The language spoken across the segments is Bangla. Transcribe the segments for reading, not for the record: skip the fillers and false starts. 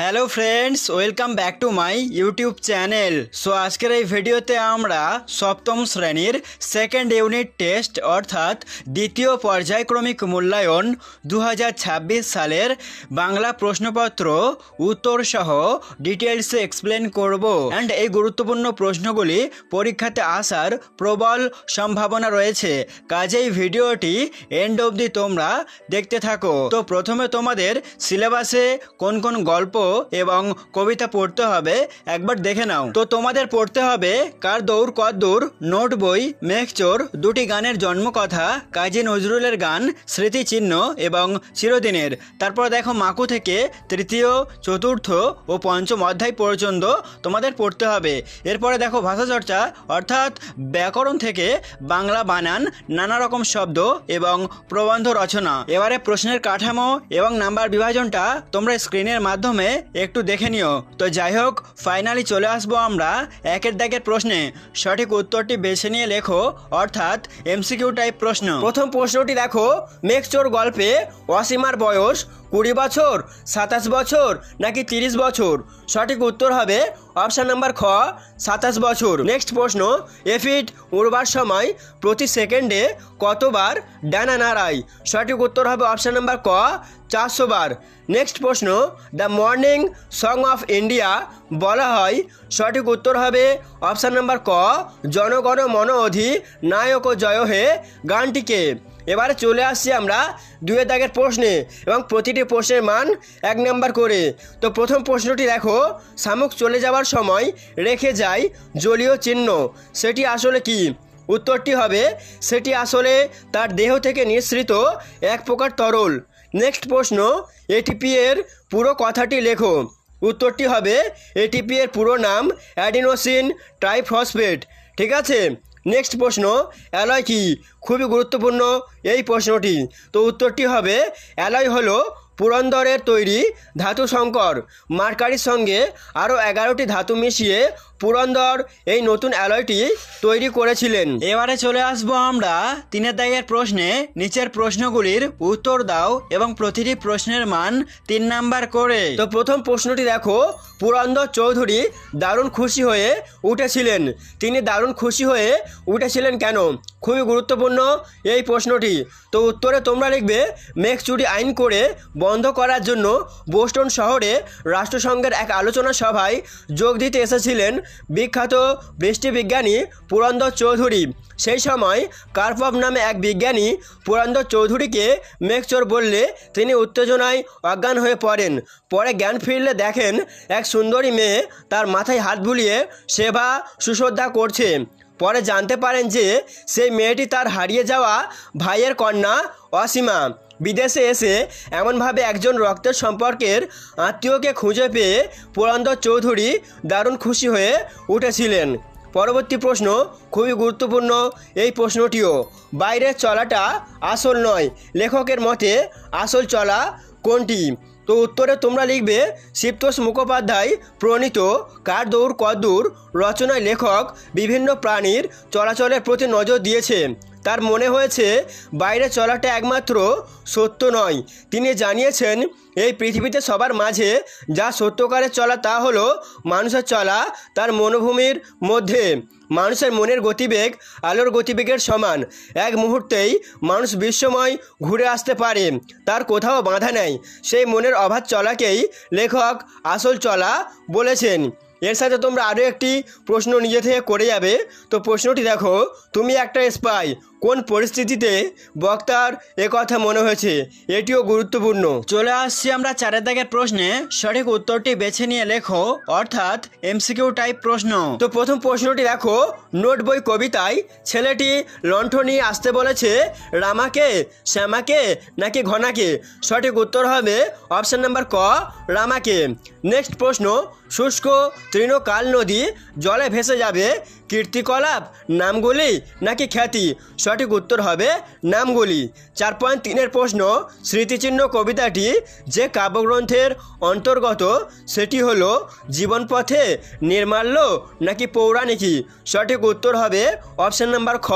Hello friends, welcome back to my YouTube channel. So আজকের এই ভিডিওতে আমরা সপ্তম শ্রেণীর সেকেন্ড ইউনিট টেস্ট অর্থাৎ দ্বিতীয় পর্যায়ক্রমিক মূল্যায়ন 2026 সালের বাংলা প্রশ্নপত্র উত্তর সহ ডিটেলসে এক্সপ্লেন করব। অ্যান্ড এই গুরুত্বপূর্ণ প্রশ্নগুলি পরীক্ষাতে আসার প্রবল সম্ভাবনা রয়েছে, কাজেই ভিডিওটি এন্ড অবধি তোমরা দেখতে থাকো। তো প্রথমে তোমাদের সিলেবাসে কোন কোন গল্প এবং কবিতা পড়তে হবে একবার দেখে নাও। তো তোমাদের পড়তে হবে কার দৌড় কদ্দূর, নোট বই, মেঘচোর, দুটি গানের জন্মকথা, কাজী নজরুলের গান, স্মৃতিচিহ্ন এবং চিরদিনের। তারপর দেখো মাকু থেকে তৃতীয়, চতুর্থ ও পঞ্চম অধ্যায় পর্যন্ত তোমাদের পড়তে হবে। এরপরে দেখো ভাষাচর্চা অর্থাৎ ব্যাকরণ থেকে বাংলা বানান, নানা রকম শব্দ এবং প্রবন্ধ রচনা। এবারে প্রশ্নের কাঠামো এবং নাম্বার বিভাজনটা তোমরা স্ক্রিনের মাধ্যমে একটু দেখে নিও। তো যাই হোক, ফাইনালি চলে আসবো আমরা একের দাগের প্রশ্নে। সঠিক উত্তরটি বেছে নিয়ে লেখো, অর্থাৎ এমসিকিউ টাইপ প্রশ্ন। প্রথম প্রশ্নটি দেখো, মেঘচোর গল্পে অসীমার বয়স 20 বছর, 27 বছর নাকি 30 বছর? সঠিক উত্তর হবে অপশান নাম্বার খ, 27 বছর। নেক্সট প্রশ্ন, এফিড উড়বার সময় প্রতি সেকেন্ডে কতবার ডানা নাড়ায়? সঠিক উত্তর হবে অপশান নাম্বার ক, 400 বার। নেক্সট প্রশ্ন, the morning song of India বলা হয়? সঠিক উত্তর হবে অপশান নাম্বার ক, জনগণ মন অধি নায়ক জয় হে গানটিকে। এবারে চলে আসছি আমরা দুয়ের দাগের প্রশ্নে এবং প্রতিটি প্রশ্নের মান 1 নাম্বার করে। তো প্রথম প্রশ্নটি দেখো, শামুক চলে যাওয়ার সময় রেখে যায় জলীয় চিহ্ন, সেটি আসলে কি? উত্তরটি হবে সেটি আসলে তার দেহ থেকে নিঃসৃত এক প্রকার তরল। নেক্সট প্রশ্ন, এটিপি এর পুরো কথাটি লেখো। উত্তরটি হবে এটিপি এর পুরো নাম অ্যাডিনোসিন ট্রাইফসফেট। ঠিক আছে। নেক্সট প্রশ্ন, অ্যালয় কি? খুবই গুরুত্বপূর্ণ এই প্রশ্নটি। তো উত্তরটি হবে অ্যালয় হলো পুরন্দরের তৈরি ধাতু সংকর। মার্কারির সঙ্গে আরও 11টি ধাতু মিশিয়ে পুরন্দর এই নতুন অ্যালয়টি তৈরি করেছিলেন। এবারে চলে আসবো আমরা 3 দাগের প্রশ্নে। নিচের প্রশ্নগুলির উত্তর দাও এবং প্রতিটি প্রশ্নের মান 3 নাম্বার করে। তো প্রথম প্রশ্নটি দেখো, পুরন্দর চৌধুরী দারুণ খুশি হয়ে উঠেছিলেন। তিনি দারুণ খুশি হয়ে উঠেছিলেন কেন? খুবই গুরুত্বপূর্ণ এই প্রশ্নটি। তো উত্তরে তোমরা লিখবে, মেঘচুরি আইন করে বন্ধ করার জন্য বোস্টন শহরে রাষ্ট্রসংঘের এক আলোচনা সভায় যোগ দিতে এসেছিলেন বিখ্যাত বৃষ্টিবিজ্ঞানী পুরন্দর চৌধুরী। সেই সময় কার্পভ নামে এক বিজ্ঞানী পুরন্দর চৌধুরীকে মেঘচোর বললে তিনি উত্তেজনায় অজ্ঞান হয়ে পড়েন। পরে জ্ঞান ফিরলে দেখেন এক সুন্দরী মেয়ে তার মাথায় হাত বুলিয়ে সেবা সুশ্রদ্ধা করছে। পরে জানতে পারেন যে সেই মেয়েটি তার হারিয়ে যাওয়া ভাইয়ের কন্যা অসীমা। বিদেশে এসে এমনভাবে একজন রক্তের সম্পর্কের আত্মীয়কে খুঁজে পেয়ে পুরন্দর চৌধুরী দারুণ খুশি হয়ে উঠেছিলেন। পরবর্তী প্রশ্ন খুবই গুরুত্বপূর্ণ এই প্রশ্নটিও। বাইরের চলাটা আসল নয়, লেখকের মতে আসল চলা কোনটি? তো উত্তরে তোমরা লিখবে, শিবতোষ মুখোপাধ্যায় প্রণীত কার দৌড় কদ্দূর রচনায় লেখক বিভিন্ন প্রাণীর চলাচলের প্রতি নজর দিয়েছে। তার মনে হয়েছে বাইরে চলাটা একমাত্র সত্য নয়। তিনি জানিয়েছেন এই পৃথিবীতে সবার মাঝে যা সত্যকারের চলা তা হলো মানুষের চলা তার মনোভূমির মধ্যে। মানুষের মনের গতিবেগ আলোর গতিবেগের সমান। এক মুহূর্তেই মানুষ বিশ্বময় ঘুরে আসতে পারে, তার কোথাও বাধা নেই। সেই মনের অবাধ চলাকেই লেখক আসল চলা বলেছেন। এর সাথে তোমরা আরও একটি প্রশ্ন নিজে থেকে করে যাবে। তো প্রশ্নটি দেখো, তুমি একটা স্পাই, কোন পরিস্থিতিতে বক্তার কথা মনে হয়েছে? এটিও গুরুত্বপূর্ণ। চলে আসছি আমরা 4 দাগের প্রশ্নে। সঠিক উত্তরটি বেছে নিয়ে লেখো, অর্থাৎ এমসিকিউ টাইপ প্রশ্ন। তো প্রথম প্রশ্নটি দেখো, নোট বই কবিতায় ছেলেটি লণ্ঠ নিয়ে আসতে বলেছে রামাকে, শ্যামাকে নাকি ঘনাকে? সঠিক উত্তর হবে অপশান নাম্বার ক, রামাকে। নেক্সট প্রশ্ন, শুষ্ক তৃণকাল নদী জলে ভেসে যাবে, কীর্তিকলাপ নামগুলি নাকি খ্যাতি? সঠিক উত্তর হবে নামগুলি। 4.3-এর প্রশ্ন, স্মৃতিচিহ্ন কবিতাটি যে কাব্যগ্রন্থের অন্তর্গত সেটি হলো জীবনপথে, নির্মাল্য নাকি পৌরাণিকী? সঠিক উত্তর হবে অপশন নাম্বার খ,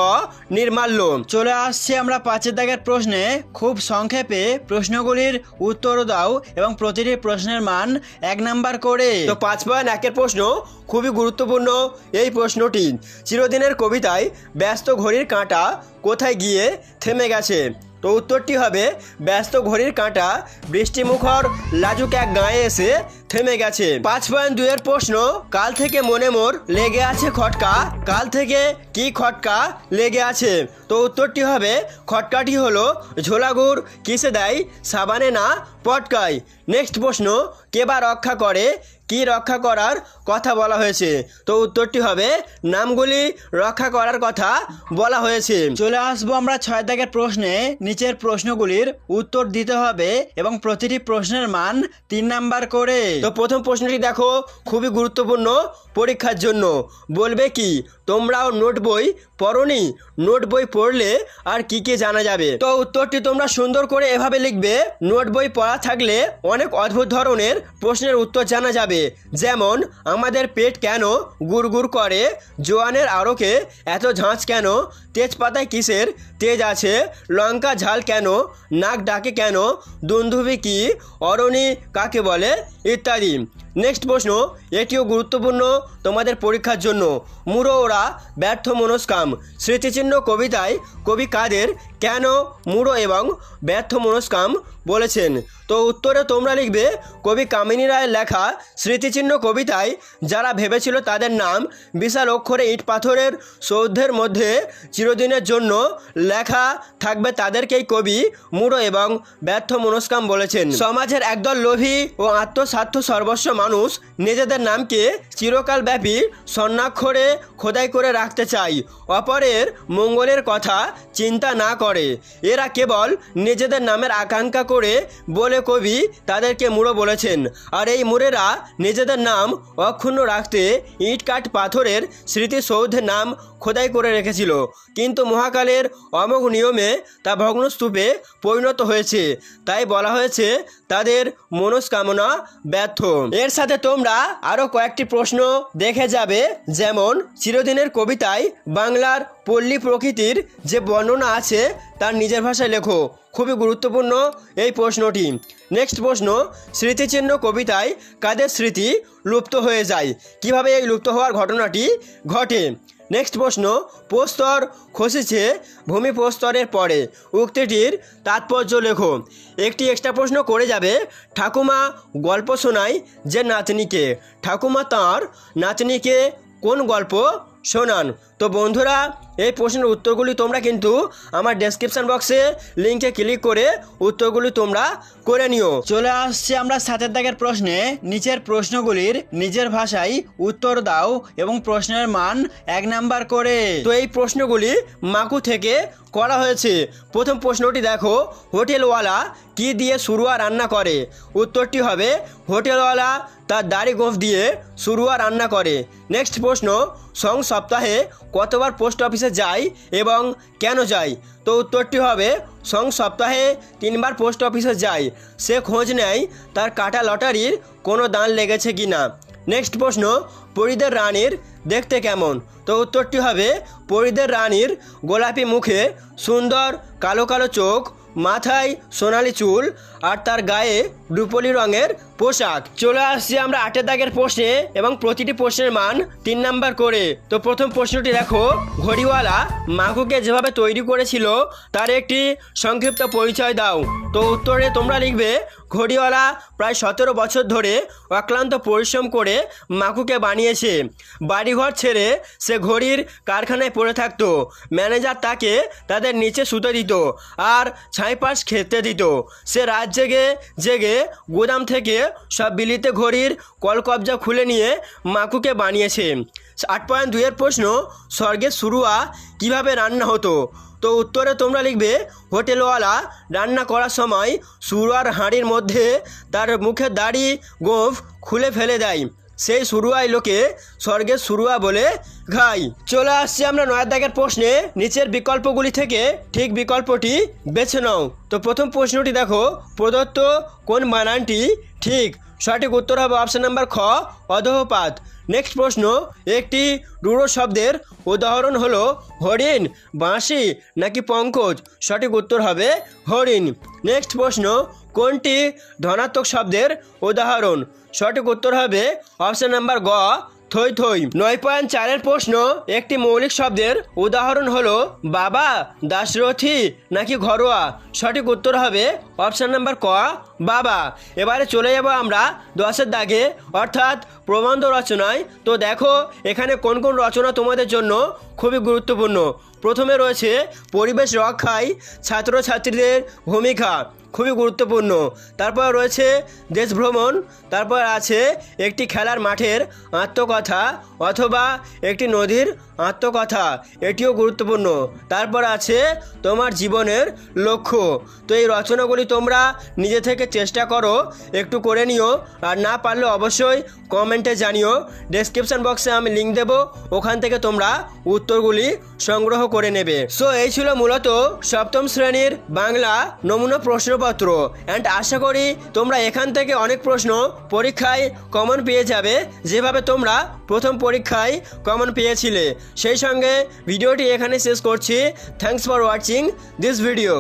নির্মাল্য। চলে আসছে আমরা 5 দাগের প্রশ্নে। খুব সংক্ষেপে প্রশ্নগুলির উত্তর দাও এবং প্রতিটি প্রশ্নের মান 1 নাম্বার করে। তো 5.1-এর প্রশ্ন খুবই গুরুত্বপূর্ণ এই প্রশ্নটি। চিরদিনের কবিতায় ব্যস্ত ঘড়ির কাঁটা কোথায় গিয়ে থেমে গেছে? তো উত্তরটি হবে ব্যস্ত ঘড়ির কাঁটা বৃষ্টিমুখর লাজুক এক গায়ে এসে থেমে গেছে। 5.2-এর প্রশ্ন, কাল থেকে মনে মোর লেগে আছে খটকা, কাল থেকে কি খটকা লেগে আছে? তো উত্তরটি হবে খটকাটি হলো ঝোলাগুড় কিসে দেয়, সাবানে না পটকায়। নেক্সট প্রশ্ন, কে বা রক্ষা করে, কি রক্ষা করার কথা বলা হয়েছে? তো উত্তরটি হবে নামগুলি রক্ষা করার কথা বলা হয়েছে। চলে আসবো আমরা 6 দাগের প্রশ্নে। নিচের প্রশ্নগুলির উত্তর দিতে হবে এবং প্রতিটি প্রশ্নের মান 3 নাম্বার করে। তো প্রথম প্রশ্নটি দেখো, খুবই গুরুত্বপূর্ণ পরীক্ষার জন্য। বলবে কি তোমরাও নোট বই পড়োনি, নোট বই পড়লে আর কি কি জানা যাবে? তো উত্তরটি তোমরা সুন্দর করে এভাবে লিখবে, নোট বই পড়া থাকলে অনেক অদ্ভুত ধরনের প্রশ্নের উত্তর জানা যাবে। যেমন, আমাদের পেট কেন গুড়গুড় করে, জোয়ানের আড়কে এত ঝাঁঝ কেন, তেজপাতায় কিসের তেজ আছে, লঙ্কা ঝাল কেন, নাক ডাকে কেন, দুন্দুভি কি, অরণি কাকে বলে, ইত্যাদি। নেক্সট প্রশ্ন, এটিও গুরুত্বপূর্ণ তোমাদের পরীক্ষার জন্য। মুড়ো ওরা ব্যর্থ মনস্কাম স্মৃতিচিহ্ন কবিতায় কবি কাদের কেন মুড়ো এবং ব্যর্থ মনস্কাম বলেছেন? তো উত্তরে তোমরা লিখবে, কবি কামিনী রায়ের লেখা স্মৃতিচিহ্ন কবিতায় যারা ভেবেছিল তাদের নাম বিশাল অক্ষরে ইট পাথরের সৌধের মধ্যে চিরদিনের জন্য লেখা থাকবে তাদেরকেই কবি মুড়ো এবং ব্যর্থ মনস্কাম বলেছেন। সমাজের একদল লোভী ও আত্মস্বার্থ সর্বস্ব মানুষ নিজেদের নামকে চিরকাল ব্যাপী স্বর্ণাক্ষরে খোদাই করে রাখতে চায়, অপরের মঙ্গলের কথা চিন্তা না করে। এরা কেবল নিজেদের নামের আকাঙ্ক্ষা করে বলে কবি তাদেরকে মুড়ো বলেছেন। আর এই মুড়েরা নিজেদের নাম অক্ষুণ্ণ রাখতে ইট কাঠ পাথরের স্মৃতিসৌধের নাম খোদাই করে রেখেছিল, কিন্তু মহাকালের অমোঘ নিয়মে তা ভগ্নস্তূপে পরিণত হয়েছে। তাই বলা হয়েছে তাদের মনস্কামনা ব্যর্থ। এর সাথে তোমরা আরও কয়েকটি প্রশ্ন দেখে যাবে, যেমন চিরদিনের কবিতায় বাংলার পল্লী প্রকৃতির যে বর্ণনা আছে তার নিজের ভাষায় লেখো। খুবই গুরুত্বপূর্ণ এই প্রশ্নটি। নেক্সট প্রশ্ন, স্মৃতিচিহ্ন কবিতায় কাদের স্মৃতি লুপ্ত হয়ে যায়, কিভাবে এই লুপ্ত হওয়ার ঘটনাটি ঘটে? নেক্সট প্রশ্ন, প্রস্তর খসেছে ভূমি প্রস্তরের পরে, উক্তিটির তাৎপর্য লেখো। একটি এক্সট্রা প্রশ্ন করে যাবে, ঠাকুমা গল্প শোনায় যে নাতনিকে, ঠাকুমা তাঁর নাতনিকে কোন গল্প শোনান? তো বন্ধুরা, এই প্রশ্নের উত্তরগুলি তোমরা কিন্তু আমার ডেসক্রিপশন বক্সে লিঙ্কে ক্লিক করে উত্তরগুলি তোমরা করে নিও। চলে আসছে আমরা 7 দাগের প্রশ্নে। নিচের প্রশ্নগুলির নিজের ভাষায় উত্তর দাও এবং প্রশ্নের মান 1 নাম্বার করে। তো এই প্রশ্নগুলি মাকু থেকে করা হয়েছে। প্রথম প্রশ্নটি দেখো, হোটেলওয়ালা কি দিয়ে সুরুয়া রান্না করে? উত্তরটি হবে হোটেলওয়ালা তার দাড়ি গোঁফ দিয়ে সুরুয়া রান্না করে। নেক্সট প্রশ্ন, সং সপ্তাহে কতবার পোস্ট অফিসে যায় এবং কেন যায়? তো উত্তরটি হবে সং সপ্তাহে 3 বার পোস্ট অফিসে যায়। সে খোঁজ নেয় তার কাটা লটারির কোনো দান লেগেছে কি না। নেক্সট প্রশ্ন, পরিদের রানীর দেখতে কেমন? তো উত্তরটি হবে পরিদের রানীর গোলাপি মুখে, সুন্দর কালো কালো চোখ, মাথায় সোনালি চুল আর তার গায়ে রুপোলি রঙের পোশাক। চলে আসছি আমরা 8 দাগের প্রশ্নে এবং প্রতিটি প্রশ্নের মান 3 নাম্বার করে। তো প্রথম প্রশ্নটি দেখো, ঘড়িওয়ালা মাকুকে যেভাবে তৈরি করেছিল তার একটি সংক্ষিপ্ত পরিচয় দাও। তো উত্তরে তোমরা লিখবে, ঘড়িওয়ালা প্রায় 17 বছর ধরে অক্লান্ত পরিশ্রম করে মাকুকে বানিয়েছে। বাড়িঘর ছেড়ে সে ঘড়ির কারখানায় পড়ে থাকতো। ম্যানেজার তাকে তাদের নিচে শুতে দিত আর ছাইপাশ খেতে দিত। সে রাত জেগে জেগে গুদাম থেকে সব বিলিতে ঘড়ির কলকবজা খুলে নিয়ে মাকুকে বানিয়েছে। 8.2-এর প্রশ্ন, স্বর্গের সুরুয়া কিভাবে রান্না হতো? তো উত্তরে তোমরা লিখবে, হোটেলওয়ালা রান্না করার সময় সুরুয়ার হাঁড়ির মধ্যে তার মুখের দাড়ি গোঁফ খুলে ফেলে দেয়। সেই শুরুয়াই লোকে স্বর্গের শুরুয়া বলে ঘাই। চলে আসছি আমরা 9 দাগের প্রশ্নে। নিচের বিকল্পগুলি থেকে ঠিক বিকল্পটি বেছে নাও। তো প্রথম প্রশ্নটি দেখো, প্রদত্ত কোন বানানটি ঠিক? সঠিক উত্তর হবে অপশন নাম্বার খ, অধঃপাত। নেক্সট প্রশ্ন, একটি রূঢ় শব্দের উদাহরণ হলো হরিণ, বাঁশি নাকি পঙ্কজ? সঠিক উত্তর হবে হরিণ। নেক্সট প্রশ্ন, কোনটি ধনাত্মক শব্দের উদাহরণ? সঠিক উত্তর হবে অপশন নাম্বার গ, থই থই। 9.4 প্রশ্ন, একটি মৌলিক শব্দের উদাহরণ হলো বাবা, দাশরথী নাকি ঘরোয়া? সঠিক উত্তর হবে অপশন নাম্বার ক, বাবা। এবারে চলে যাব আমরা 10 দাগে অর্থাৎ প্রবন্ধ রচনায়। তো দেখো এখানে কোন কোন রচনা তোমাদের জন্য খুবই গুরুত্বপূর্ণ। প্রথমে রয়েছে পরিবেশ রক্ষায় ছাত্রছাত্রীদের ভূমিকা, খুবই গুরুত্বপূর্ণ। তারপর রয়েছে দেশ ভ্রমণ, তারপর আছে একটি খেলার মাঠের আত্মকথা অথবা একটি নদীর আত্মকথা, এটিও গুরুত্বপূর্ণ। তারপর আছে তোমার জীবনের লক্ষ্য। তো এই রচনাগুলি তোমরা নিজে থেকে চেষ্টা করো, একটু করে নিও, আর না পারলে অবশ্যই কমেন্টে জানিও। ডেসক্রিপশন বক্সে আমি লিঙ্ক দেবো, ওখান থেকে তোমরা উত্তরগুলি সংগ্রহ করে নেবে। সো এই ছিল মূলত সপ্তম শ্রেণীর বাংলা নমুনা প্রশ্নপত্র। অ্যান্ড আশা করি তোমরা এখান থেকে অনেক প্রশ্ন পরীক্ষায় কমন পেয়ে যাবে, যেভাবে তোমরা প্রথম পরীক্ষায় কমন পেয়েছিলে। সেই সঙ্গে ভিডিওটি এখানে শেষ করছি। Thanks for watching this video.